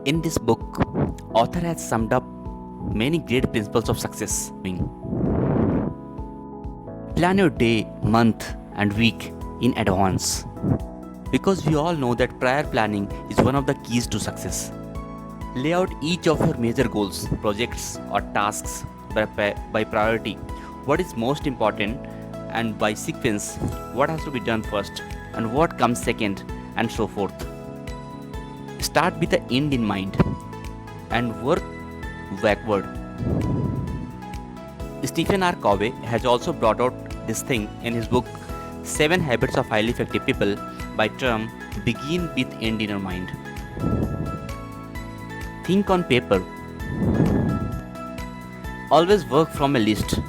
In this book, author has summed up many great principles of success. Plan your day, month, and week in advance. Because we all know that prior planning is one of the keys to success. Lay out each of your major goals, projects, or tasks by priority. What is most important, and by sequence, what has to be done first, and what comes second, and so forth. Start with the end in mind and work backward. Stephen R. Covey has also brought out this thing in his book 7 Habits of Highly Effective People by term begin with end in your mind. Think on paper. Always work from a list.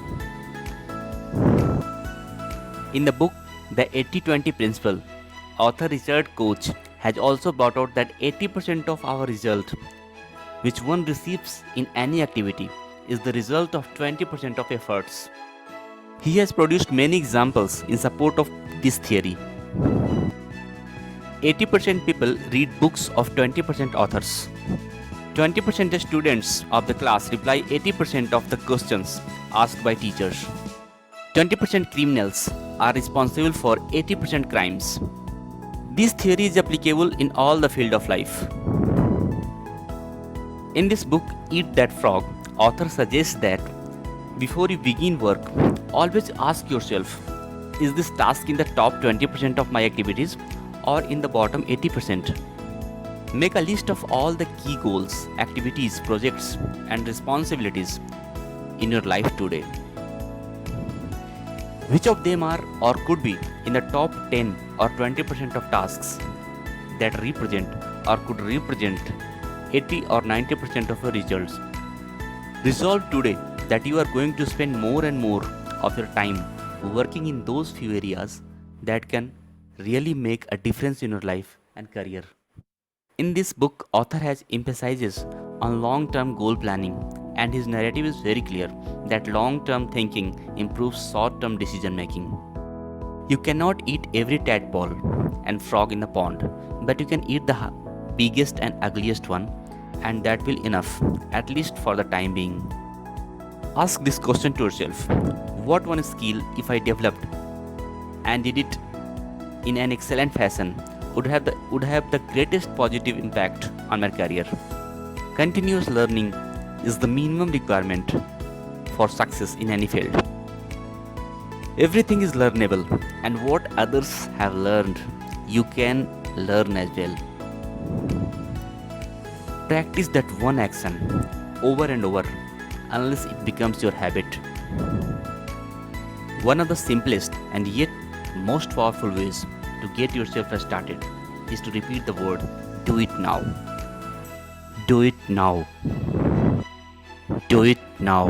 In the book The 80-20 Principle, author Richard Koch has also brought out that 80% of our result which one receives in any activity is the result of 20% of efforts. He has produced many examples in support of this theory. 80% people read books of 20% authors. 20% of students of the class reply 80% of the questions asked by teachers. 20% criminals are responsible for 80% crimes. This theory is applicable in all the field of life. In this book, Eat That Frog, author suggests that before you begin work, always ask yourself, is this task in the top 20% of my activities or in the bottom 80%? Make a list of all the key goals, activities, projects, and responsibilities in your life today. Which of them are or could be in the top 10 or 20% of tasks that represent or could represent 80 or 90% of your results? Resolve today that you are going to spend more and more of your time working in those few areas that can really make a difference in your life and career. In this book, author has emphasizes on long-term goal planning, and his narrative is very clear that long-term thinking improves short-term decision making. You cannot eat every tadpole and frog in the pond, but you can eat the biggest and ugliest one, and that will enough, at least for the time being. Ask this question to yourself: what one skill, if I developed and did it in an excellent fashion, would have the greatest positive impact on my career? Continuous learning is the minimum requirement for success in any field. Everything is learnable, and what others have learned, you can learn as well. Practice that one action over and over unless it becomes your habit. One of the simplest and yet most powerful ways to get yourself started is to repeat the word do it now. Do it now. Do it now.